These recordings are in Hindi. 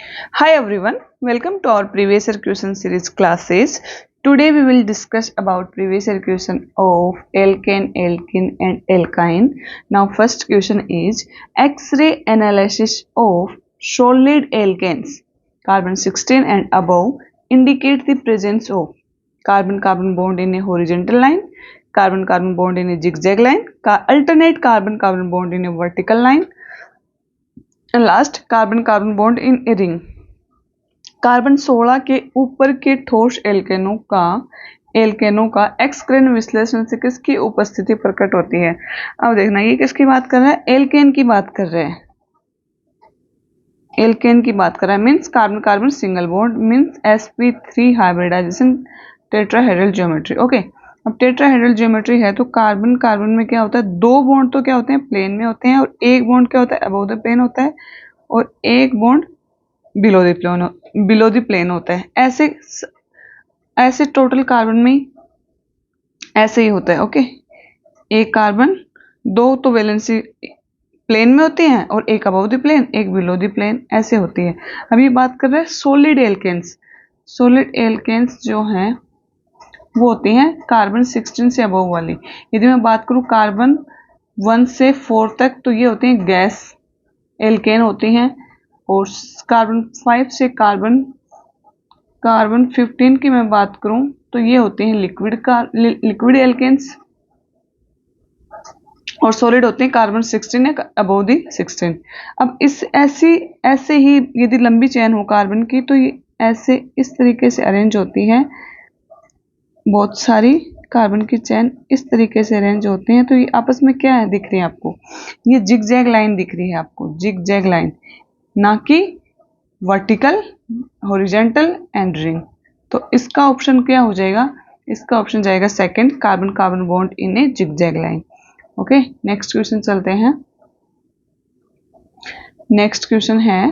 Hi everyone, welcome to our previous year question series classes. Today we will discuss about previous year question of alkane, alkene and alkyne. Now first question is X-ray analysis of solid alkanes, carbon 16 and above indicate the presence of carbon-carbon bond in a horizontal line, carbon-carbon bond in a zigzag line, alternate carbon-carbon bond in a vertical line, and last carbon-carbon bond in a ring. Carbon 16 के ऊपर के ठोस एल्केनों का एक्स-रे विश्लेषण से किसकी उपस्थिति प्रकट होती है। अब देखना ये किसकी बात कर रहा है, एल्केन की बात कर रहे हैं। एल्केन की बात कर रहा है means carbon carbon single bond means sp3 hybridisation tetrahedral geometry. Okay, अब टेट्राहेड्रल ज्योमेट्री है तो कार्बन कार्बन में क्या होता है, दो बॉन्ड तो क्या होते हैं प्लेन में होते हैं और एक बॉन्ड क्या होता है अबव द प्लेन होता है और एक बॉन्ड बिलो द प्लेन होता है। ऐसे टोटल कार्बन में ऐसे ही होता है। ओके, एक कार्बन दो तो वैलेंसी प्लेन में होती हैं और एक अबव द प्लेन एक बिलो द प्लेन ऐसे होती है। अब ये बात कर रहे हैं सॉलिड एल्केन्स। सॉलिड एल्केन्स जो हैं वो होती हैं कार्बन 16 से अबव वाली। यदि मैं बात करूं कार्बन 1 से 4 तक तो ये होती हैं गैस एल्केन होती हैं और कार्बन 5 से कार्बन 15 की मैं बात करूं तो ये होते हैं लिक्विड एल्केन्स और सॉलिड होते हैं कार्बन 16 या अबव दी 16। अब ऐसे ही यदि लंबी चेन हो कार्बन की तो ये ऐसे इस तरीके से अरेंज होती है। बहुत सारी कार्बन की चेन इस तरीके से अरेंज होते हैं तो ये आपस में क्या है दिख रही है आपको, ये जिगजैग लाइन दिख रही है आपको, जिगजैग लाइन, ना कि वर्टिकल, हॉरिजॉन्टल एंड रिंग। तो इसका ऑप्शन क्या हो जाएगा, इसका ऑप्शन जाएगा second, carbon carbon bond in a zigzag line. Okay, next question चलते हैं। नेक्स्ट क्वेश्चन है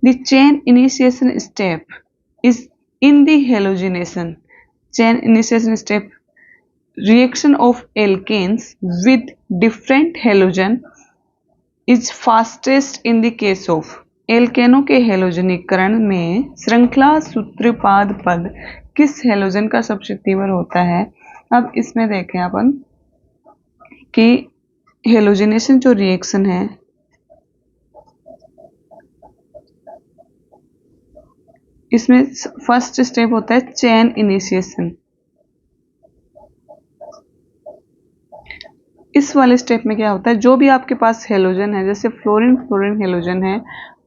the chain initiation step is in the halogenation. Chain initiation step reaction of alkanes with different halogen is fastest in the case of. एल्केनों के हेलोजनीकरण में श्रृंखला सूत्रपाद पद किस हेलोजन का सबसे तीव्र होता है। अब इसमें देखें अपन कि हेलोजिनेशन जो रिएक्शन है इसमें फर्स्ट स्टेप होता है चेन इनिशिएशन। इस वाले स्टेप में क्या होता है, जो भी आपके पास हेलोजन है जैसे फ्लोरीन हेलोजन है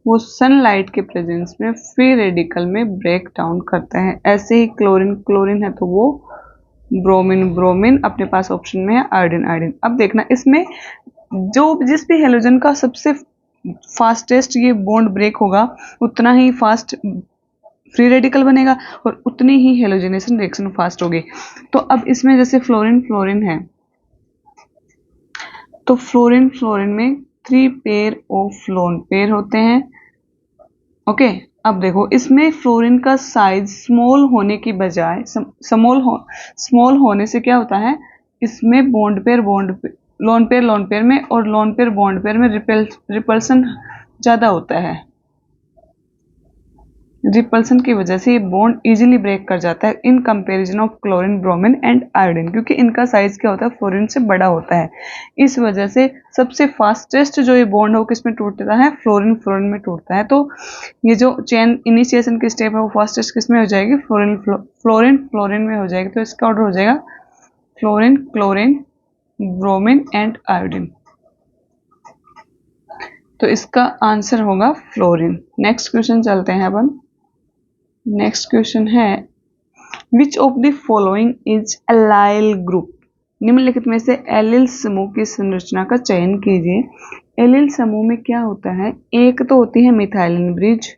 वो सनलाइट के प्रेजेंस में फ्री रेडिकल में ब्रेक डाउन करता है। ऐसे ही क्लोरीन है तो वो ब्रोमीन अपने पास ऑप्शन में है आयोडीन। अब देखना इसमें जिस भी हेलोजन का सबसे फास्टेस्ट ये बॉन्ड ब्रेक होगा उतना ही फास्ट फ्री रेडिकल बनेगा और उतनी ही हेलोजिनेशन रिएक्शन फास्ट होगी। तो अब इसमें जैसे फ्लोरीन है तो फ्लोरीन में 3 पेयर ऑफ लोन पेयर होते हैं। ओके, अब देखो इसमें फ्लोरीन का साइज स्मॉल होने की बजाय स्मॉल होने से क्या होता है, इसमें लोन पेयर में और लोन पेयर बॉन्ड पेयर में रिपल्सन ज्यादा होता है। रिपल्सन की वजह से ये बॉन्ड इजीली ब्रेक कर जाता है in comparison of chlorine, bromine and iodine, क्योंकि इनका साइज क्या होता है फ्लोरीन से बड़ा होता है। इस वजह से सबसे फास्टेस्ट जो ये बॉन्ड हो किसमें टूटता है, फ्लोरीन में टूटता है। तो ये जो चेन इनिशिएशन की स्टेप है वो फास्टेस्ट किसमें हो जाएगी, फ्लोरीन में हो जाएगी। तो इसका ऑर्डर हो जाएगा fluorine, chlorine, bromine and iodine. तो इसका आंसर होगा फ्लोरीन। नेक्स्ट क्वेश्चन चलते हैं अपन। नेक्स्ट क्वेश्चन है which of the following is allyl group. निम्नलिखित में से एलिल समूह की संरचना का चयन कीजिए। एलिल समूह में क्या होता है, एक तो होती है मिथाइलिन ब्रिज,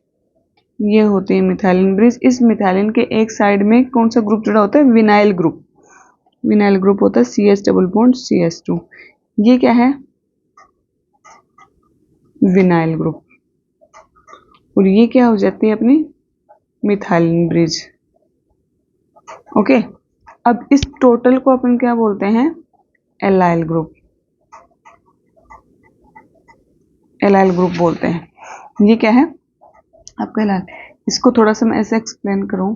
ये होती है मिथाइलिन ब्रिज। इस मिथाइलिन के एक साइड में कौन सा ग्रुप जुड़ा होता है, विनाइल ग्रुप होता है CH डबल बॉन्ड CH2। ये क्या है, विनाइल ग्रुप, और ये क्या हो जाती है अपनी मिथाइलिन ब्रिज। ओके, अब इस टोटल को अपन क्या बोलते हैं, एलाइल ग्रुप बोलते हैं। ये क्या है, आपका एलाइल। इसको थोड़ा सा मैं ऐसे एक्सप्लेन करूं,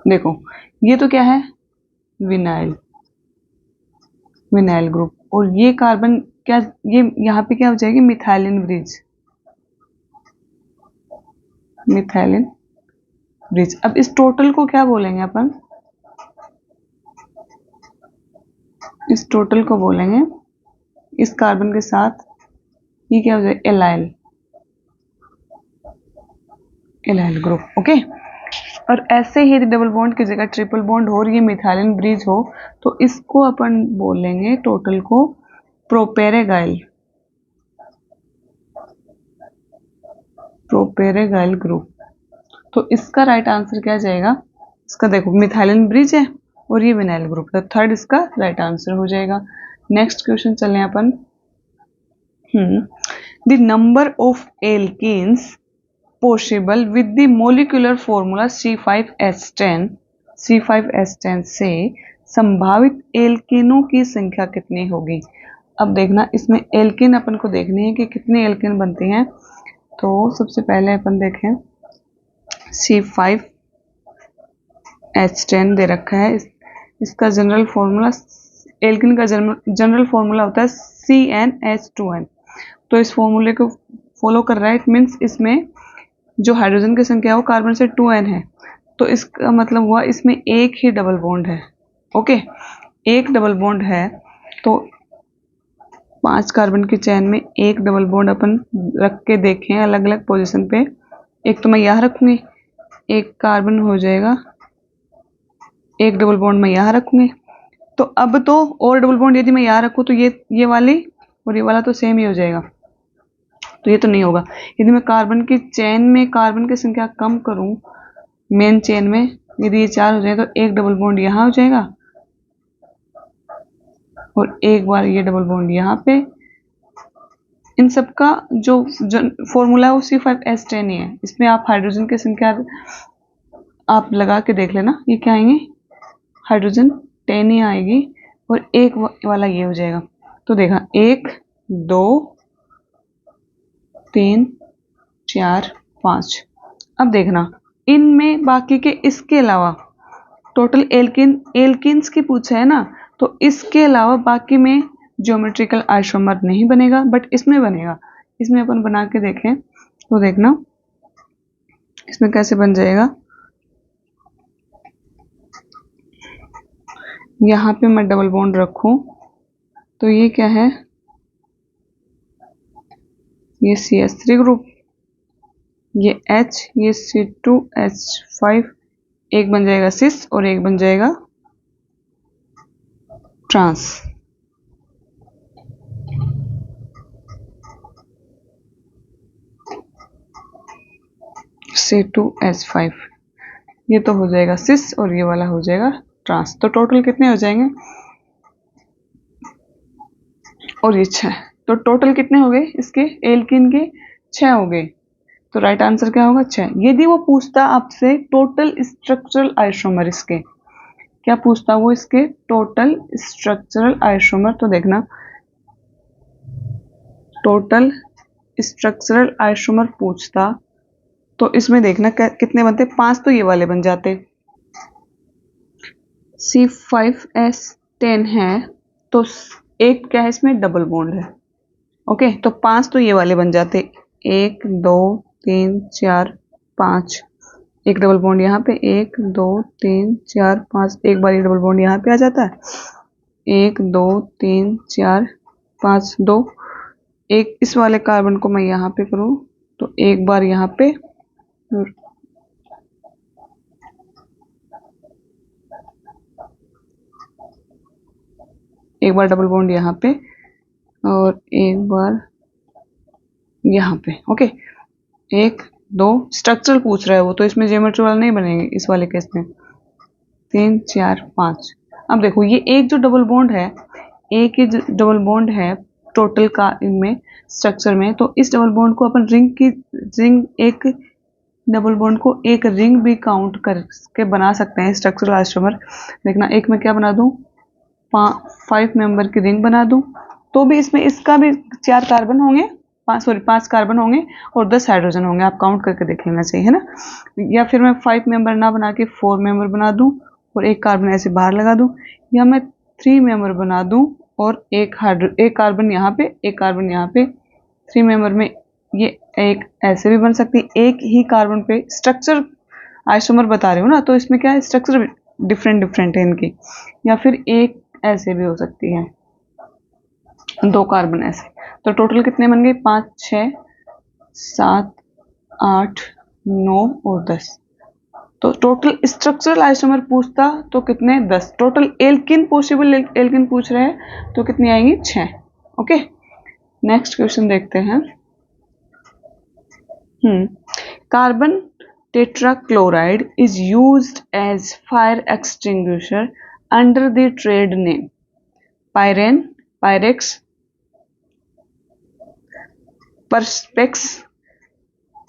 देखो ये तो क्या है, विनाइल, विनाइल ग्रुप, और ये कार्बन क्या, ये यहाँ पे क्या हो जाएगी, मिथाइलिन ब्रिज, मिथाइलिन ब्रिज। अब इस टोटल को क्या बोलेंगे अपन, इस टोटल को बोलेंगे, इस कार्बन के साथ ये क्या हो जाएगा, एलाइल, एलाइल ग्रुप। ओके, और ऐसे ही डबल बॉन्ड की जगह ट्रिपल बॉन्ड हो और ये मिथाइलिन ब्रिज हो, तो इसको अपन बोलेंगे टोटल को प्रोपेरेगाइल, प्रोपेरेगाइल ग्रुप। तो इसका राइट आंसर क्या जाएगा, इसका देखो मिथाइलिन ब्रिज है और ये विनाइल ग्रुप, तो थर्ड इसका राइट आंसर हो जाएगा। नेक्स्ट क्वेश्चन चलें अपन। The number of alkenes possible with the molecular formula C5H10, C5H10 से संभावित एल्केनों की संख्या कितनी होगी। अब देखना, इसमें एल्केन अपन को देखने हैं कि कितने एल्केन बनते हैं। तो सबसे पहले अपन देखें, C5H10 दे रखा है, इसका जनरल फॉर्मूला, एल्केन का जनरल फॉर्मूला होता है CnH2n। तो इस फॉर्मूले को फॉलो कर रहा है, इट मीन्स इसमें जो हाइड्रोजन की संख्या है वो कार्बन से 2n है, तो इसका मतलब हुआ इसमें एक ही डबल बॉन्ड है। ओके, एक डबल बॉन्ड है, तो 5 कार्बन की चेन में एक डबल बॉन्ड अपन रख के देखें अलग अलग पोजीशन पे। एक तो मैं यहाँ रखूंगी, एक कार्बन हो जाएगा, एक डबल बॉन्ड मैं यहाँ रखूंगी। तो अब तो और डबल बॉन्ड यदि मैं यहाँ रखूँ तो ये वाली और ये वाला तो सेम ही हो जाएगा, तो ये तो नहीं होगा। यदि मैं कार्बन की चेन में कार्बन की संख्या कम करूं, मेन चेन में यदि ये 4 हो जाए तो एक डबल बॉन्ड यहाँ हो जाएगा और एक बार ये डबल बॉन्ड यहाँ पे। इन सब का जो फॉर्मूला है वो C5H10 ही है। इसमें आप हाइड्रोजन की संख्या आप लगा के देख लेना, ये क्या आएंगे, हाइड्रोजन 10 ही आएगी और एक वाला ये हो जाएगा। तो देखा 1 2 3 4 5। अब देखना इनमें बाकी के इसके अलावा टोटल एल्किन्स की पूछा है ना, तो इसके अलावा बाकी में ज्योमेट्रिकल आइसोमर नहीं बनेगा, बट इसमें बनेगा। इसमें अपन बना के देखें तो देखना इसमें कैसे बन जाएगा। यहाँ पे मैं डबल बॉन्ड रखूं तो ये क्या है, ये CH3 ग्रुप, ये H, ये C2H5, एक बन जाएगा सिस और एक बन जाएगा ट्रांस। C2H5 ये तो हो जाएगा सिस और ये वाला हो जाएगा ट्रांस। तो टोटल कितने हो जाएंगे, और ये 6, तो टोटल कितने हो गए इसके एल्किन के, 6 हो गए। तो राइट आंसर क्या होगा, 6। यदि वो पूछता आपसे टोटल स्ट्रक्चरल आइसोमर, इसके क्या पूछता वो, इसके टोटल स्ट्रक्चरल आइसोमर, तो देखना टोटल स्ट्रक्चरल आइसोमर पूछता तो इसमें देखना कितने बनते, 5 तो ये वाले बन जाते, C5H10 है तो एक क्या है इसमें डबल बॉन्ड है। ओके, तो 5 तो ये वाले बन जाते, 1 2 3 4 5, एक डबल बॉन्ड यहाँ पे, 1 2 3 4 5, एक बार ये डबल बॉन्ड यहाँ पे आ जाता है, 1 2 3 4 5 2, एक इस वाले कार्बन को मैं यहाँ पे करूँ तो एक बार यहाँ पे, एक बार डबल बॉन्ड यहाँ पे और एक बार यहाँ पे। ओके, 1 2 स्ट्रक्चरल पूछ रहा है वो, तो इसमें ज्योमेट्री वाला नहीं बनेंगे इस वाले केस में, 3 4 5। अब देखो ये एक जो डबल बॉन्ड है, एक ही डबल बॉन्ड है टोटल का इनमें स्ट्रक्चर में, तो इस डबल बॉन्ड को अपन रिंग एक डबल बॉन्ड को एक रिंग भी काउंट करके बना सकते हैं स्ट्रक्चरल आइसोमर। देखना एक में क्या बना दूं, 5 मेंबर की रिंग बना दूं तो भी इसमें इसका भी 4 कार्बन होंगे 5 कार्बन होंगे और 10 हाइड्रोजन होंगे, आप काउंट करके देख लेना चाहिए, है ना। या फिर मैं 5 मेंबर ना बना के 4 मेंबर बना दूं और एक कार्बन ऐसे बाहर लगा दूं, या मैं 3 मेंबर बना दूं और एक कार्बन यहाँ पे, एक कार्बन यहाँ पे, 3 मेंबर में ये एक ऐसे भी बन सकती है। एक ही कार्बन पे स्ट्रक्चर आइसोमर बता रही हूँ ना, तो इसमें क्या है, स्ट्रक्चर डिफरेंट है इनकी। या फिर एक ऐसे भी हो सकती है, 2 कार्बन ऐसे। तो टोटल कितने बन गए, 5, 6, 7, 8, 9 और 10। तो टोटल स्ट्रक्चरल आइसोमर पूछता तो कितने, 10। टोटल एल्किन पॉसिबल एल्किन पूछ रहे हैं तो कितनी आएंगी, 6। ओके, नेक्स्ट क्वेश्चन देखते हैं। Carbon tetrachloride is used as fire extinguisher under the trade name Pyren, Pyrex, Perspex,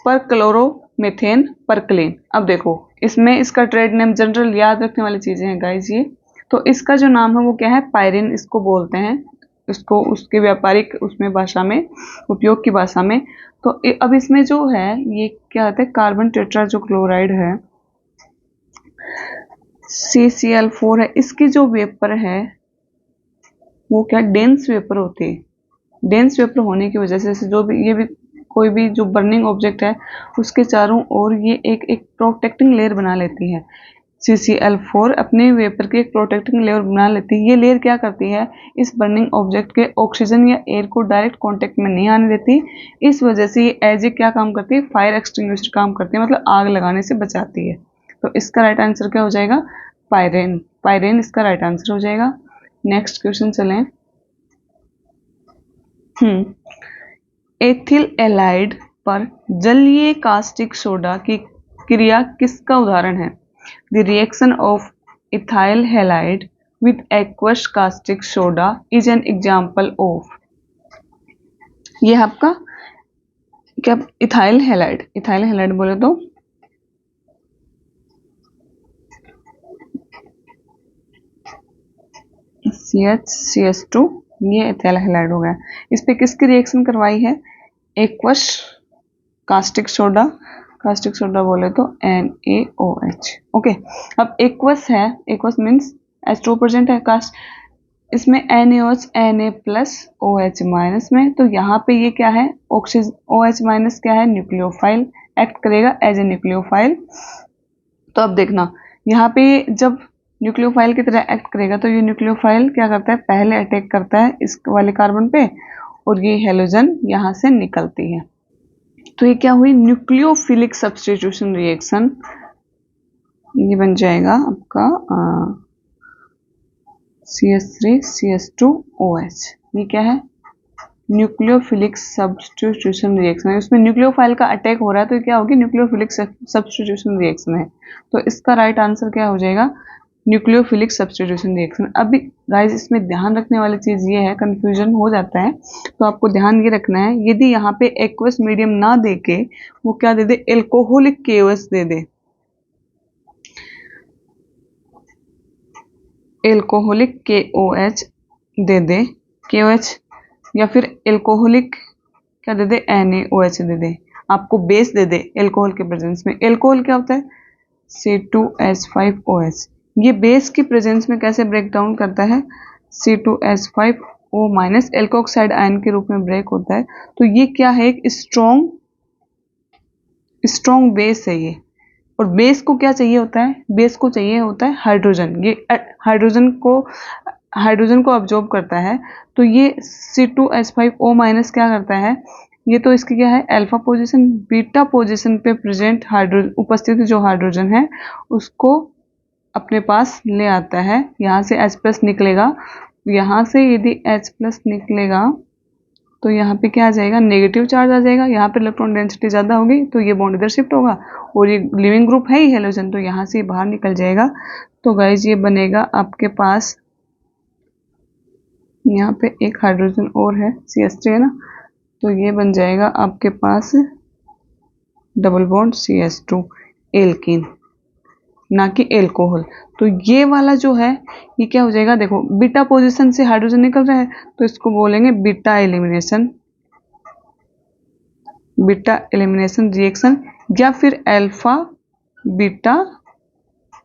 परक्लोरोमेथेन, परक्लेन। अब देखो इसमें इसका ट्रेड नेम, जनरल याद रखने वाली चीजें हैं गाइस ये। तो इसका जो नाम है वो क्या है, पायरेन इसको बोलते हैं, इसको उसके व्यापारिक उसमें भाषा में, उपयोग की भाषा में। तो अब इसमें जो है ये क्या होता है, कार्बन टेट्रा जो क्लोराइड है CCl4 है, इसकी जो वेपर है वो क्या डेंस वेपर होती है। डेंस वेपर होने की वजह से जो भी ये भी कोई भी जो बर्निंग ऑब्जेक्ट है उसके चारों ओर ये एक प्रोटेक्टिंग लेयर बना लेती है। CCl4 अपने वेपर की एक प्रोटेक्टिंग लेयर बना लेती है। ये लेयर क्या करती है, इस बर्निंग ऑब्जेक्ट के ऑक्सीजन या एयर को डायरेक्ट कांटेक्ट में नहीं आने देती। इस वजह से ये एज ए क्या काम करती है, फायर एक्सटिंग्विशर काम करती है, मतलब आग लगाने से बचाती है। तो इसका राइट आंसर क्या हो जाएगा, पायरेन। पायरेन इसका राइट आंसर हो जाएगा। नेक्स्ट क्वेश्चन चलें। एथिल एलाइड पर जलीय कास्टिक सोडा की क्रिया किसका उदाहरण है। The reaction of ethyl halide with aqueous caustic soda is an example of. ये आपका क्या, इथाइल हैलाइड, इथाइल हैलाइड बोले तो CH2, ये इथाइल हैलाइड हो गया। इस पे किसकी रिएक्शन करवाई है, aqueous caustic soda, caustic soda बोले तो NaOH। ओके, अब एक्वस है, एक्वस मीन्स H2 प्रेजेंट है, कास्ट इसमें NaOH Na plus OH minus में, तो यहाँ पे ये क्या है, ऑक्सीजन OH माइनस क्या है, न्यूक्लियोफाइल, एक्ट करेगा एज ए न्यूक्लियोफाइल। तो अब देखना यहाँ पे जब न्यूक्लियोफाइल की तरह एक्ट करेगा तो ये न्यूक्लियोफाइल क्या करता है, पहले अटैक करता है इस वाले कार्बन पे और ये हेलोजन यहाँ से निकलती है। तो ये क्या हुई, न्यूक्लियोफिलिक सब्स्टिट्यूशन रिएक्शन। ये बन जाएगा आपका CH3 CH2OH। ये क्या है, न्यूक्लियोफिलिक सब्स्टिट्यूशन रिएक्शन है। उसमें न्यूक्लियोफाइल का अटैक हो रहा है तो क्या होगी, न्यूक्लियोफिलिक सब्स्टिट्यूशन रिएक्शन है। तो इसका राइट आंसर क्या हो जाएगा, न्यूक्लियोफिलिक सब्स्टिट्यूशन रिएक्शन। अभी गाइस इसमें ध्यान रखने वाली चीज ये है, कंफ्यूजन हो जाता है तो आपको ध्यान ये रखना है, यदि यहाँ पे एक्वस मीडियम ना दे के वो क्या दे दे, एल्कोहलिक KOH दे दे, एल्कोहलिक KOH दे दे, KOH, या फिर एल्कोहलिक क्या दे दे, NaOH दे दे, आपको बेस दे दे एल्कोहल के प्रेजेंस में। एल्कोहल क्या होता है, C2H5OH। ये बेस की प्रेजेंस में कैसे ब्रेक डाउन करता है, C2H5O माइनस एल्कोक्साइड आयन के रूप में ब्रेक होता है। तो ये क्या है, एक स्ट्रॉन्ग बेस है ये। और बेस को क्या चाहिए होता है, बेस को चाहिए होता है हाइड्रोजन। ये हाइड्रोजन को अब्जॉर्ब करता है। तो ये C2H5O माइनस क्या करता है, ये तो इसकी क्या है, अल्फा पोजीशन, बीटा पोजीशन पे प्रेजेंट उपस्थित जो हाइड्रोजन है उसको अपने पास ले आता है। यहाँ से H+ निकलेगा, यहाँ से यदि H+ निकलेगा तो यहाँ पे क्या आ जाएगा, नेगेटिव चार्ज आ जाएगा। यहाँ पे इलेक्ट्रॉन डेंसिटी ज़्यादा होगी तो ये बॉन्ड इधर शिफ्ट होगा और ये लिविंग ग्रुप है ही हेलोजन, तो यहाँ से बाहर निकल जाएगा। तो गाइज ये बनेगा आपके पास, यहाँ पे एक हाइड्रोजन और है, CH3 है ना, तो ये बन जाएगा आपके पास डबल बॉन्ड CH2, एल्कीन, ना कि एल्कोहल। तो ये वाला जो है ये क्या हो जाएगा, देखो बीटा पोजीशन से हाइड्रोजन निकल रहा है तो इसको बोलेंगे beta elimination, beta elimination reaction या फिर अल्फा बीटा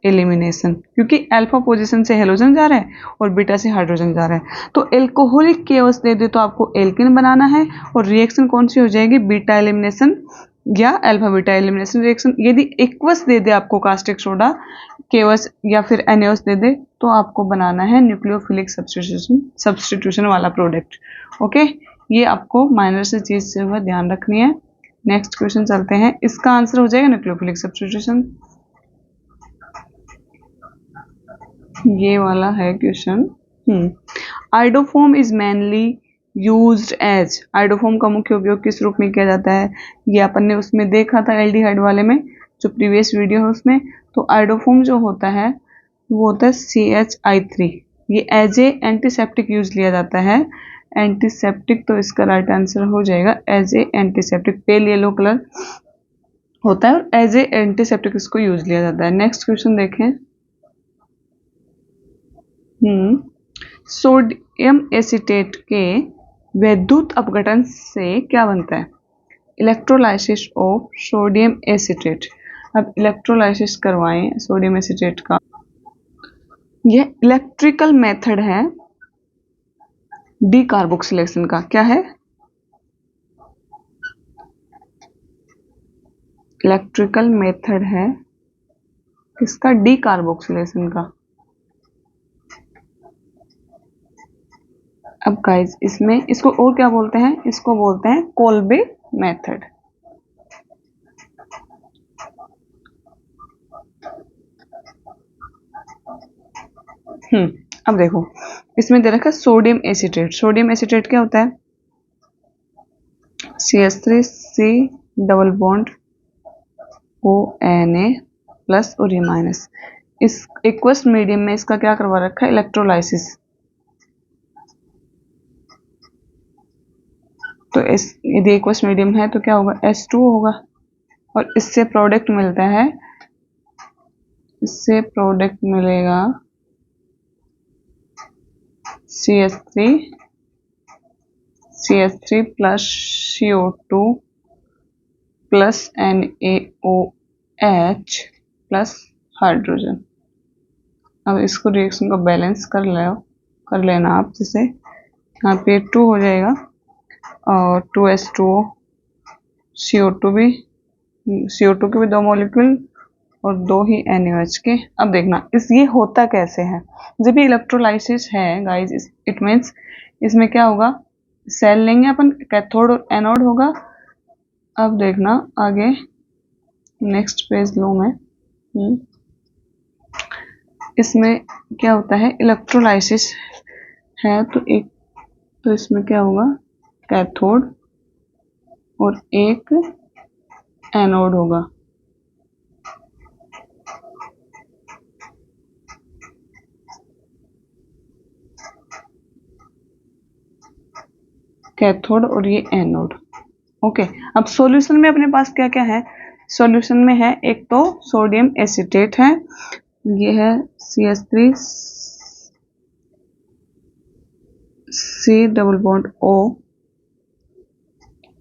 एलिमिनेशन, क्योंकि अल्फा पोजीशन से हेलोजन जा रहा है और बीटा से हाइड्रोजन जा रहा है। तो एल्कोहलिक केओस दे दे तो आपको एल्किन बनाना है और रिएक्शन कौन सी हो जाएगी, बीटा एलिमिनेशन या अल्फा बीटा एलिमिनेशन रिएक्शन। यदि एक्वस दे दे आपको कास्टिक सोडा केवस या फिर एनेओस दे दे तो आपको बनाना है न्यूक्लियोफिलिक सब्स्टिट्यूशन वाला प्रोडक्ट। ओके, ये आपको माइनर से चीज से हुआ ध्यान रखनी है। नेक्स्ट क्वेश्चन चलते हैं, इसका आंसर हो जाएगा न्यूक्लियोफिलिक सब्स्टिट्यूशन। ये वाला है question. Iodoform is mainly used as, iodoform का मुख्य उपयोग किस रूप में किया जाता है, ये अपन ने उसमें देखा था एल्डिहाइड वाले में, जो प्रीवियस वीडियो है उसमें। तो आइडोफोम जो होता है वो होता है CH3, ये एज ए एंटीसेप्टिक यूज लिया जाता है, एंटीसेप्टिक। तो इसका राइट आंसर हो जाएगा as a antiseptic, pale yellow colour होता है और एज ए एंटीसेप्टिक इसको यूज लिया जाता है। नेक्स्ट क्वेश्चन देखें। सोडियम एसीटेट के वैद्युत अपघटन से क्या बनता है, इलेक्ट्रोलाइसिस ऑफ सोडियम एसीटेट। अब इलेक्ट्रोलाइसिस करवाएं सोडियम एसीटेट का, यह इलेक्ट्रिकल मेथड है डीकार्बोक्सिलेशन का। क्या है, इलेक्ट्रिकल मेथड है किसका, डीकार्बोक्सिलेशन का। अब गाइस इसमें इसको और क्या बोलते हैं, इसको बोलते हैं कोल्बे मेथड। अब देखो इसमें दे रखा है सोडियम एसीटेट। सोडियम एसीटेट क्या होता है, CH3C double bond ONA plus और ये माइनस। इस एक्वस मीडियम में इसका क्या करवा रखा है, इलेक्ट्रोलाइसिस। तो यदि एक्वस मीडियम है तो क्या होगा, H2 होगा और इससे प्रोडक्ट मिलता है, इससे प्रोडक्ट मिलेगा CH3 plus CO2 plus NaOH plus hydrogen. अब इसको रिएक्शन को बैलेंस कर लेना आप, जैसे यहाँ पे 2 हो जाएगा और 2H2O, CO2 के भी 2 मॉलिक्यूल और 2 ही NaOH के। अब देखना ये होता कैसे है, जब ये इलेक्ट्रोलाइसिस है गाइस, इट मीन्स इसमें क्या होगा, सेल लेंगे अपन, कैथोड और एनोड होगा। अब देखना आगे, नेक्स्ट पेज लो मैं। इसमें क्या होता है, इलेक्ट्रोलाइसिस है तो इसमें क्या होगा, कैथोड और एक एनोड होगा। कैथोड और ये एनोड। ओके, अब सॉल्यूशन में अपने पास क्या क्या है, सॉल्यूशन में है एक तो सोडियम एसीटेट है, ये है CH3C double bond O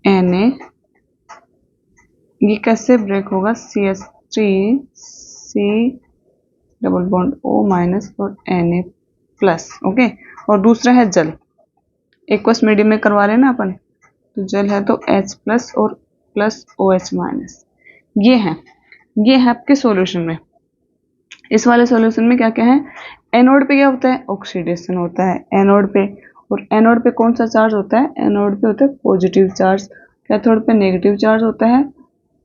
Na, ये कैसे ब्रेक होगा, CH3C double bond O minus और Na प्लस। ओके, और दूसरा है जल, एक्वस मीडियम में करवा रहे हैं ना अपन, तो जल है तो H प्लस और प्लस OH माइनस। ये है आपके सॉल्यूशन में। इस वाले सॉल्यूशन में क्या क्या है, एनोड पे क्या होता है, ऑक्सीडेशन होता है एनोड पे, और एनोड पे कौन सा चार्ज होता है, एनोड पे होता है पॉजिटिव चार्ज, कैथोड पे नेगेटिव चार्ज होता है,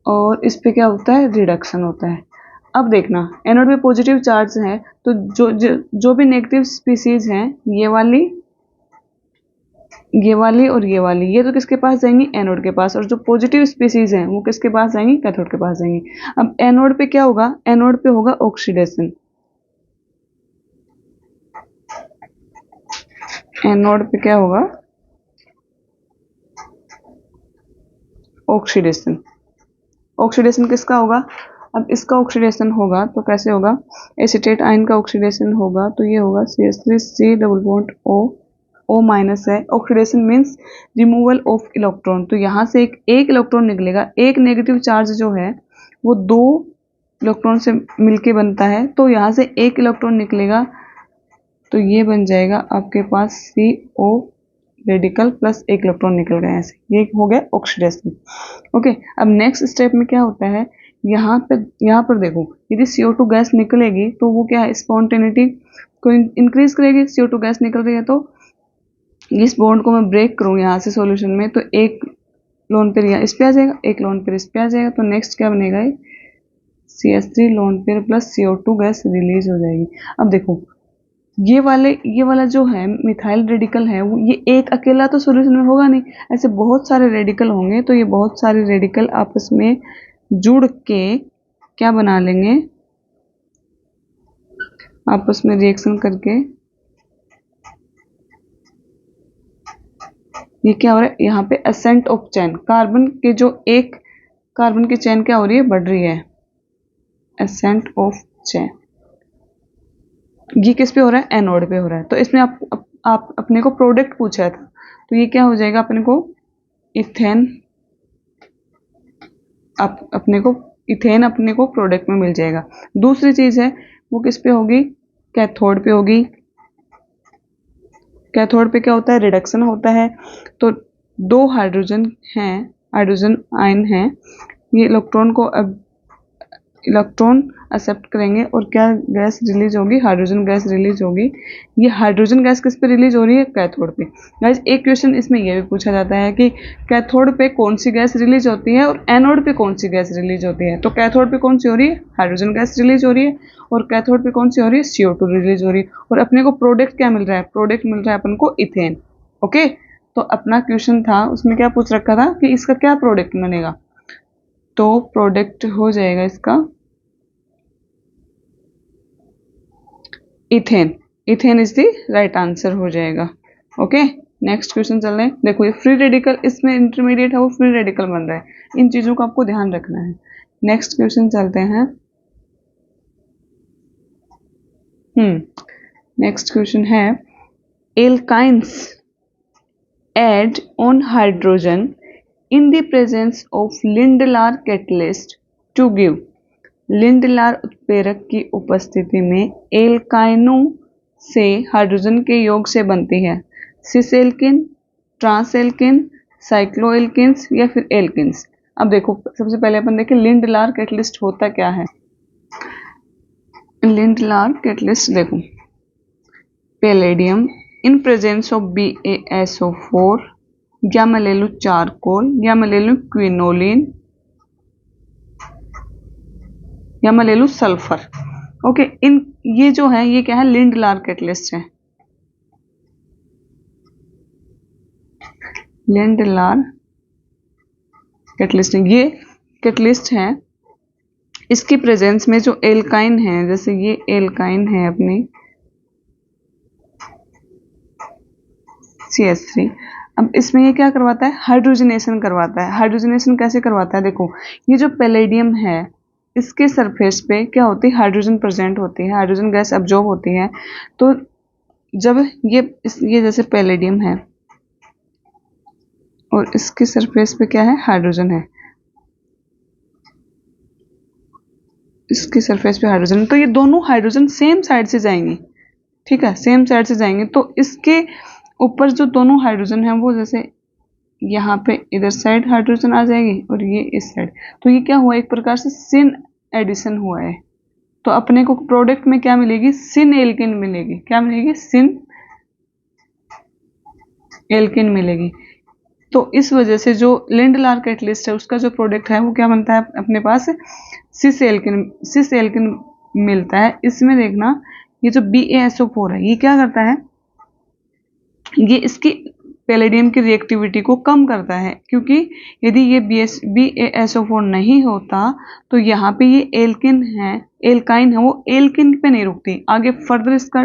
और इस पे क्या होता है, रिडक्शन होता है। अब देखना एनोड पे पॉजिटिव चार्ज है तो जो भी नेगेटिव स्पीसीज हैं, ये वाली और ये वाली, ये तो किसके पास जाएंगी, एनोड के पास, और जो पॉजिटिव स्पीसीज हैं वो किसके पास जाएंगी, कैथोड के पास जाएंगी। अब एनोड पे क्या होगा, एनोड पे होगा ऑक्सीडेशन, एनोड पे क्या होगा, ऑक्सीडेशन। ऑक्सीडेशन किसका होगा, अब इसका ऑक्सीडेशन होगा तो कैसे होगा, एसीटेट आयन का ऑक्सीडेशन होगा तो ये होगा CH3C double bond O O minus है। Oxidation means removal of electron, तो यहाँ से एक इलेक्ट्रॉन निकलेगा। एक नेगेटिव चार्ज जो है वो 2 इलेक्ट्रॉन से मिलके बनता है, तो यहाँ से एक इलेक्ट्रॉन निकलेगा, तो ये बन जाएगा आपके पास CO रेडिकल प्लस एक इलेक्ट्रॉन निकल गया ऐसे, ये हो गया ऑक्सीडेशन। ओके, अब नेक्स्ट स्टेप में क्या होता है, यहाँ पर देखो, यदि CO2 गैस निकलेगी तो वो क्या है, स्पॉन्टेनिटी को इंक्रीज करेगी। CO2 गैस निकल रही है तो इस बॉन्ड को मैं ब्रेक करूँ यहाँ से सॉल्यूशन में, तो एक लोन पेयर यहाँ इस पे आ जाएगा, एक लोन पेयर इस पे आ जाएगा, तो नेक्स्ट क्या बनेगा, ये CH3 lone pair plus CO2 gas release हो जाएगी। अब देखो ये वाला जो है मिथाइल रेडिकल है, वो ये एक अकेला तो सॉल्यूशन में होगा नहीं, ऐसे बहुत सारे रेडिकल होंगे, तो ये बहुत सारे रेडिकल आपस में जुड़ के क्या बना लेंगे, आपस में रिएक्शन करके ये क्या हो रहा है, यहाँ पे असेंट ऑफ चेन, कार्बन के जो एक कार्बन की चेन क्या हो रही है, बढ़ रही है, असेंट ऑफ चेन। ये किस पे हो रहा है, एनोड पे हो रहा है। तो इसमें आप अपने को प्रोडक्ट पूछा था, तो ये क्या हो जाएगा अपने को, इथेन, अपने को प्रोडक्ट में मिल जाएगा। दूसरी चीज है वो किस पे होगी, कैथोड पे होगी। कैथोड पे क्या होता है, रिडक्शन होता है, तो 2 हाइड्रोजन आयन हैं, ये इलेक्ट्रॉन एक्सेप्ट करेंगे और क्या गैस रिलीज होगी, हाइड्रोजन गैस रिलीज होगी। ये हाइड्रोजन गैस किस पे रिलीज हो रही है, कैथोड पे। गाइस एक क्वेश्चन इसमें यह भी पूछा जाता है कि कैथोड पे कौन सी गैस रिलीज होती है और एनोड पे कौन सी गैस रिलीज होती है। तो कैथोड पे कौन सी हो रही है, हाइड्रोजन गैस रिलीज हो रही है, और कैथोड पे कौन सी हो रही है, CO2 रिलीज हो रही है। और अपने को प्रोडक्ट क्या मिल रहा है, प्रोडक्ट मिल रहा है अपन को इथेन। ओके, तो अपना क्वेश्चन था उसमें क्या पूछ रखा था कि इसका क्या प्रोडक्ट बनेगा, तो प्रोडक्ट हो जाएगा इसका ethane. Ethane is the right answer हो जाएगा। ओके, नेक्स्ट क्वेश्चन चल रहे हैं। देखो ये फ्री रेडिकल, इसमें इंटरमीडिएट है वो फ्री रेडिकल बन रहा है, इन चीजों का आपको ध्यान रखना है। नेक्स्ट क्वेश्चन चलते हैं। नेक्स्ट क्वेश्चन है, alkynes add on hydrogen in the presence of Lindlar catalyst to give. Lindlar उत्प्रेरक की उपस्थिति में एल्काइनों से हाइड्रोजन के योग से बनती है, सिस एल्किन, ट्रांस एल्किन, साइक्लोएल्किन्स या फिर एल्किन्स। अब देखो सबसे पहले अपन देखें लिंडलार कैटलिस्ट होता क्या है। लिंडलार कैटलिस्ट देखो, palladium in presence of BaSO4, या मैं ले लूं चारकोल, या मैं ले लूं क्विनोलिन, या मैं ले लूं सल्फर। ओके, इन ये जो है ये क्या है, लिंडलार कैटलिस्ट है। लिंडलार कैटलिस्ट ये कैटलिस्ट है, इसकी प्रेजेंस में जो एल्काइन है, जैसे ये एल्काइन है अपनी CH3, अब इसमें ये क्या करवाता है, हाइड्रोजनेशन करवाता है। हाइड्रोजनेशन कैसे करवाता है, देखो ये जो पैलेडियम है इसके सरफेस पे क्या होती है, हाइड्रोजन प्रेजेंट होती है, हाइड्रोजन गैस अब्जॉर्ब होती है। तो जब ये जैसे पैलेडियम है और इसके सरफेस पे क्या है, हाइड्रोजन है, इसकी सरफेस पे हाइड्रोजन, तो ये दोनों हाइड्रोजन सेम साइड से जाएंगे, ठीक है, सेम साइड से जाएंगे। तो इसके ऊपर जो दोनों हाइड्रोजन है वो जैसे यहाँ पे इधर साइड हाइड्रोजन आ जाएगी और ये इस साइड, तो ये क्या हुआ, एक प्रकार से सिन एडिशन हुआ है। तो अपने को प्रोडक्ट में क्या मिलेगी, सिन एल्किन मिलेगी। क्या मिलेगी, सिन एल्किन मिलेगी। तो इस वजह से जो लिंडलार कैटलिस्ट है उसका जो प्रोडक्ट है वो क्या बनता है, अपने पास सिस एल्किन मिलता है। इसमें देखना ये जो BaSO4 है ये क्या करता है, ये इसकी पैलेडियम की रिएक्टिविटी को कम करता है, क्योंकि यदि ये BaSO4 नहीं होता तो यहाँ पे ये एल्काइन है वो एल्किन पे नहीं रुकती, आगे फर्दर इसका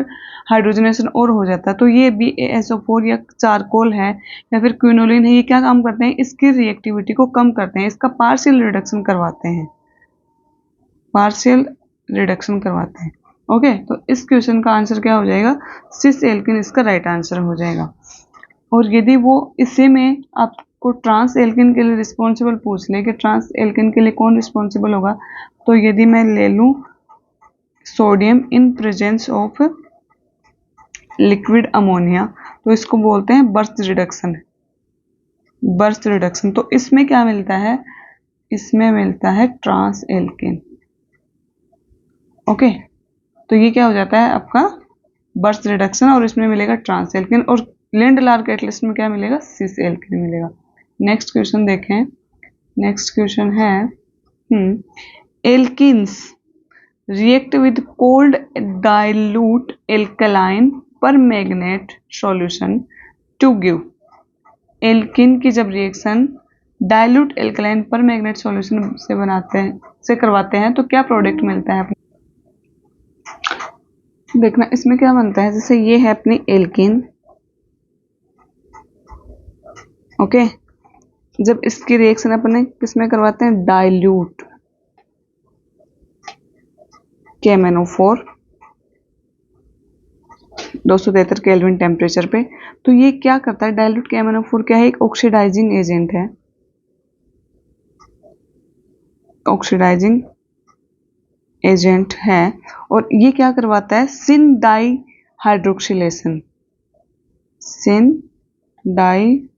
हाइड्रोजनेशन और हो जाता है। तो ये BaSO4 या चारकोल है या फिर क्विनोलिन है, ये क्या काम करते हैं, इसकी रिएक्टिविटी को कम करते हैं, इसका पार्शियल रिडक्शन करवाते हैं, पार्शियल रिडक्शन करवाते हैं। ओके, तो इस क्वेश्चन का आंसर क्या हो जाएगा, सिस एल्किन इसका राइट आंसर हो जाएगा। और यदि वो इसी में आपको ट्रांस एल्किन के लिए रिस्पॉन्सिबल पूछ ले कि ट्रांस एल्किन के लिए कौन रिस्पॉन्सिबल होगा, तो यदि मैं ले लूँ sodium in presence of liquid ammonia, तो इसको बोलते हैं बर्स्ट रिडक्शन। बर्स्ट रिडक्शन, तो इसमें क्या मिलता है, इसमें मिलता है ट्रांस एल्किन। ओके, तो ये क्या हो जाता है आपका बर्स्ट रिडक्शन, और इसमें मिलेगा ट्रांस एल्किन, और लिंडलार कैटलिस्ट में क्या मिलेगा, सिस एल्किन मिलेगा। नेक्स्ट क्वेश्चन देखें। नेक्स्ट क्वेश्चन है alkenes react with cold dilute alkaline permanganate solution to give. Alkene की जब reaction dilute alkaline permanganate solution से बनाते हैं, से करवाते हैं, तो क्या प्रोडक्ट मिलता है। देखना इसमें क्या बनता है, जैसे ये है अपनी एल्किन। ओके, जब इसकी रिएक्शन अपने किसमें करवाते हैं, डाइल्यूट KMnO4 273 केल्विन टेम्परेचर पे, तो ये क्या करता है, डाइल्यूट KMnO4 क्या है, एक ऑक्सीडाइजिंग एजेंट है। ऑक्सीडाइजिंग एजेंट है, और ये क्या करवाता है, सिन डाई हाइड्रोक्सिलेशन। सिन डाई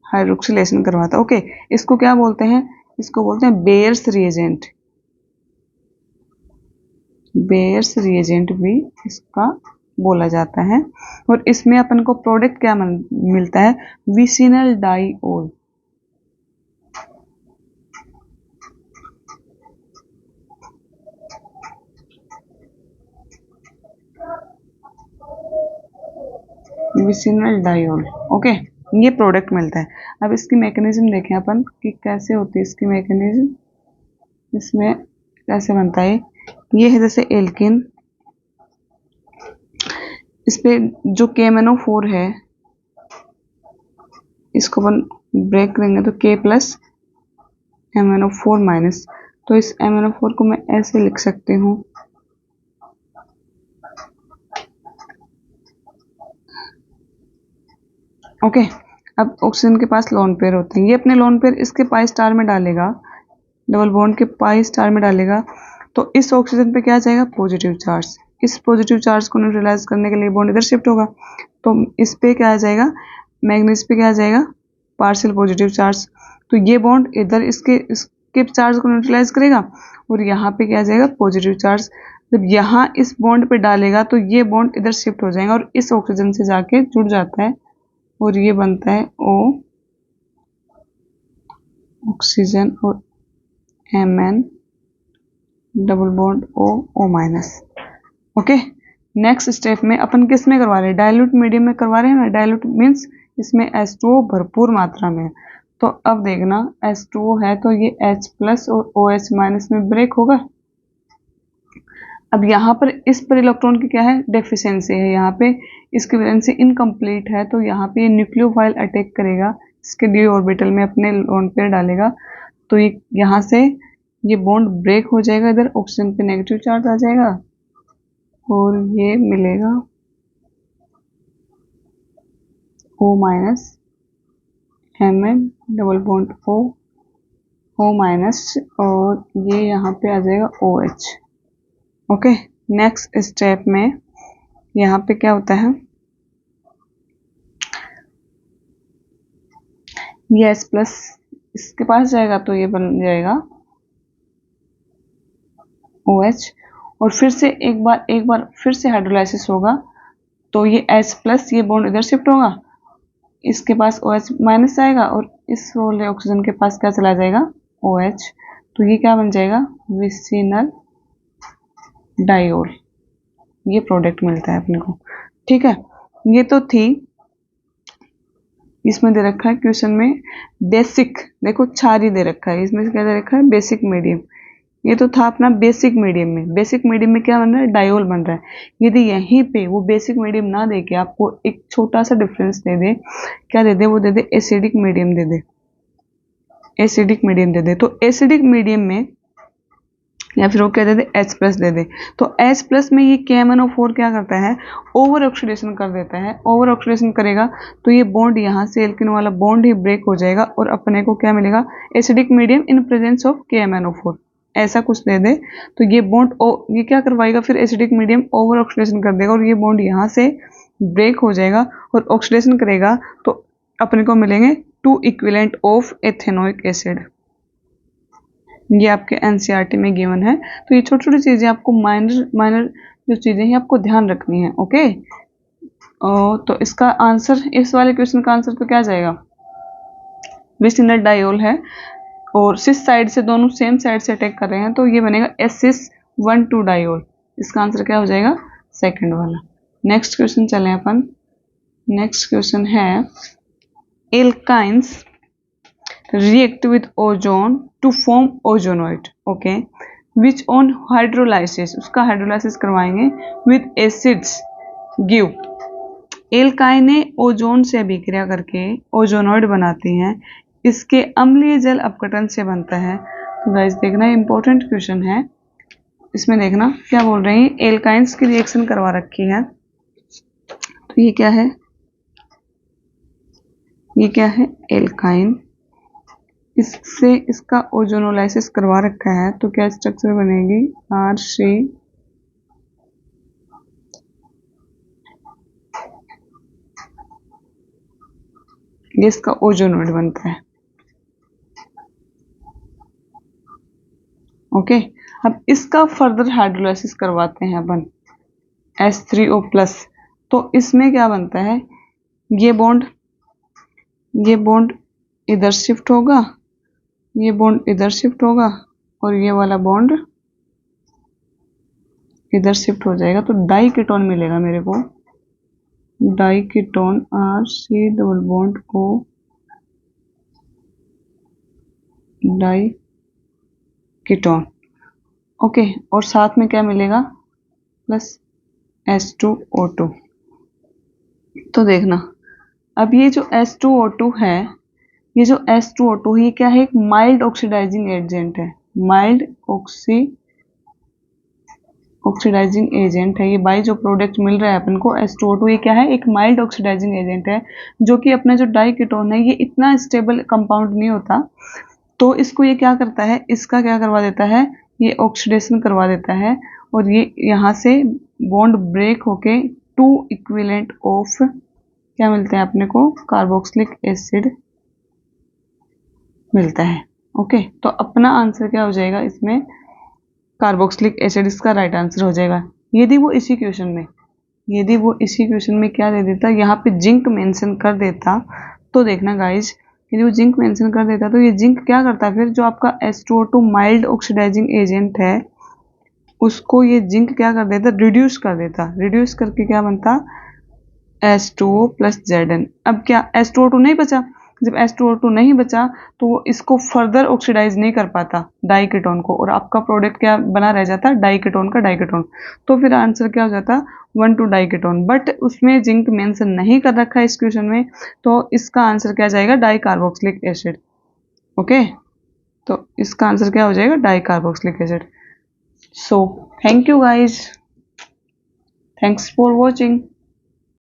हाइड्रोक्सिलेशन करवाता है। ओके, इसको क्या बोलते हैं, इसको बोलते हैं बेयर्स रिएजेंट। बेयर्स रिएजेंट भी इसका बोला जाता है, और इसमें अपन को प्रोडक्ट क्या मिलता है, vicinal diol. Vicinal diol. Okay, ये प्रोडक्ट मिलता है। अब इसकी मैकेनिज्म देखें अपन कि कैसे होती है इसकी मैकेनिज्म, इसमें कैसे बनता है। ये है जैसे एल्किन, इस पे जो KMnO4 है, इसको अपन ब्रेक करेंगे तो K प्लस MnO4 माइनस, तो इस MnO4 को मैं ऐसे लिख सकती हूँ, ओके। अब ऑक्सीजन के पास लोन पेयर होते हैं, ये अपने लोन पेयर इसके पाई स्टार में डालेगा, डबल बॉन्ड के पाई स्टार में डालेगा, तो इस ऑक्सीजन पे क्या जाएगा, पॉजिटिव चार्ज। इस पॉजिटिव चार्ज को न्यूट्रलाइज करने के लिए बॉन्ड इधर शिफ्ट होगा, तो इस पे क्या आ जाएगा, मैग्नीज पे क्या आ जाएगा, पार्शियल पॉजिटिव चार्ज। तो ये बॉन्ड इधर इसके चार्ज को न्यूट्रलाइज करेगा, और यहाँ पे क्या आ जाएगा, पॉजिटिव चार्ज। जब यहाँ इस बॉन्ड पे डालेगा तो ये बॉन्ड इधर शिफ्ट हो जाएगा और इस ऑक्सीजन से जाके जुड़ जाता है, और ये बनता है O ऑक्सीजन और Mn double bond O minus. Okay, next step में अपन किस में करवा रहे हैं, डाइल्यूट मीडियम में करवा रहे हैं ना। डाइल्यूट मीन्स इसमें H2O भरपूर मात्रा में है, तो अब देखना H2O है तो ये H प्लस और OH माइनस में ब्रेक होगा। अब यहाँ पर इस पर इलेक्ट्रॉन की क्या है, डेफिशिएंसी है, यहाँ पे इसकी वैलेंसी इनकम्प्लीट है, तो यहाँ पे ये न्यूक्लियोफाइल अटैक करेगा, इसके डी ऑर्बिटल में अपने लोन पेयर डालेगा, तो ये यहाँ से ये बॉन्ड ब्रेक हो जाएगा, इधर ऑक्सीजन पे नेगेटिव चार्ज आ जाएगा, और ये मिलेगा O minus Mn double bond O minus, और ये यहाँ पे आ जाएगा OH। ओके, नेक्स्ट स्टेप में यहाँ पे क्या होता है, ये H प्लस इसके पास जाएगा तो ये बन जाएगा OH, और फिर से एक बार फिर से हाइड्रोलाइसिस होगा, तो ये H प्लस ये बॉन्ड इधर शिफ्ट होगा, इसके पास OH माइनस आएगा, और इस वाले ऑक्सीजन के पास क्या चला जाएगा, OH, तो ये क्या बन जाएगा, विसिनल डाइऑल। ये प्रोडक्ट मिलता है अपने को, ठीक है। ये तो थी, इसमें दे रखा है क्वेश्चन में बेसिक, देखो छारी दे रखा है, इसमें क्या दे रखा है, बेसिक मीडियम। ये तो था अपना बेसिक मीडियम में। बेसिक मीडियम में क्या बन रहा है, डायोल बन रहा है। यदि यहीं पे वो बेसिक मीडियम ना दे के आपको एक छोटा सा डिफरेंस दे दे, क्या दे दे, वो दे दे एसिडिक मीडियम दे दे, एसिडिक मीडियम दे दे, तो एसिडिक मीडियम में या फिर वो क्या दे दे, H+ दे दे। तो H+ में ये KMnO4 क्या करता है, ओवर ऑक्सीडेशन कर देता है। ओवर ऑक्सीडेशन करेगा तो ये बॉन्ड यहाँ से एल्किन वाला बॉन्ड ही ब्रेक हो जाएगा और अपने को क्या मिलेगा, acidic medium in presence of KMnO4, ऐसा कुछ दे दे। तो ये बॉन्ड ये क्या करवाएगा, फिर एसिडिक मीडियम ओवर ऑक्सीडेशन कर देगा और ये बॉन्ड यहाँ से ब्रेक हो जाएगा और ऑक्सीडेशन करेगा तो अपने को मिलेंगे 2 इक्विवेलेंट ऑफ एथेनोइक एसिड। ये आपके NCERT में गिवन है। तो ये छोटी छोटी चीजें आपको माइनर जो चीजें हैं आपको ध्यान रखनी है। ओके, तो इसका आंसर, इस वाले क्वेश्चन का आंसर तो क्या जाएगा, बिस्टिनल डायोल है और सिस साइड से, दोनों सेम साइड से अटैक कर रहे हैं तो ये बनेगा Cis1,2 डायोल। इसका आंसर क्या हो जाएगा, सेकंड वाला। नेक्स्ट क्वेश्चन चलें अपन। नेक्स्ट क्वेश्चन है, alkynes react with ozone to form ozonoid, okay, which on hydrolysis, उसका हाइड्रोलाइसिस करवाएंगे with acids give, एल्काइने ओजोन से अभिक्रिया करके ओजोनॉइड बनाती हैं, इसके अम्लीय जल अपघटन से बनता है। तो गाइस देखना, इंपॉर्टेंट क्वेश्चन है, इसमें देखना क्या बोल रहे हैं, एल्काइंस की रिएक्शन करवा रखी है। तो ये क्या है, ये क्या है, एल्काइन, इससे इसका ओजोनोलाइसिस करवा रखा है तो क्या स्ट्रक्चर बनेगी, RC, ये इसका ओजोनोइड बनता है। ओके, अब इसका फर्दर हाइड्रोलाइसिस करवाते हैं अपन H3O+, तो इसमें क्या बनता है, ये बॉन्ड इधर शिफ्ट होगा, ये बॉन्ड इधर शिफ्ट होगा और ये वाला बॉन्ड इधर शिफ्ट हो जाएगा तो डाई कीटोन मिलेगा मेरे को, di ketone RC double bond O di ketone. Okay, और साथ में क्या मिलेगा, प्लस H2O2। तो देखना, अब ये जो H2O2 है, ये जो H2O2 ये क्या है, एक माइल्ड ऑक्सीडाइजिंग एजेंट है, माइल्ड ऑक्सीडाइजिंग एजेंट है। ये बाई जो प्रोडक्ट मिल रहा है अपन को H2O2, ये क्या है, एक माइल्ड ऑक्सीडाइजिंग एजेंट है, जो कि अपना जो डाई कीटोन है ये इतना स्टेबल कंपाउंड नहीं होता, तो इसको ये क्या करता है, इसका क्या करवा देता है, ये ऑक्सीडेशन करवा देता है और ये यहाँ से बॉन्ड ब्रेक होके 2 इक्विवेलेंट ऑफ क्या मिलते हैं अपने को, कार्बोक्सिलिक एसिड मिलता है। ओके, तो अपना आंसर क्या हो जाएगा इसमें, कार्बोक्सिलिक एसिड इसका राइट आंसर हो जाएगा। यदि वो इसी क्वेश्चन में क्या दे देता, यहाँ पे जिंक मेंशन कर देता, तो देखना गाइज, यदि वो जिंक मेंशन कर देता तो ये जिंक क्या करता, फिर जो आपका H2O2 माइल्ड ऑक्सीडाइजिंग एजेंट है उसको ये जिंक क्या कर देता, रिड्यूस कर देता, रिड्यूस करके क्या बनता, H2O + Zn। अब क्या H2O2 नहीं बचा, जब H2O2 नहीं बचा तो वो इसको फर्दर ऑक्सीडाइज नहीं कर पाता डाई कीटोन को, और आपका प्रोडक्ट क्या बना रह जाता, डाई कीटोन का डाई कीटोन। तो फिर आंसर क्या हो जाता, 1,2 डाई कीटोन। बट उसमें जिंक मेंशन नहीं कर रखा है इस क्वेश्चन में, तो इसका आंसर क्या जाएगा, डाई कार्बोक्सिलिक एसिड। ओके, तो इसका आंसर क्या हो जाएगा, di carboxylic acid. So thank you guys, thanks for watching.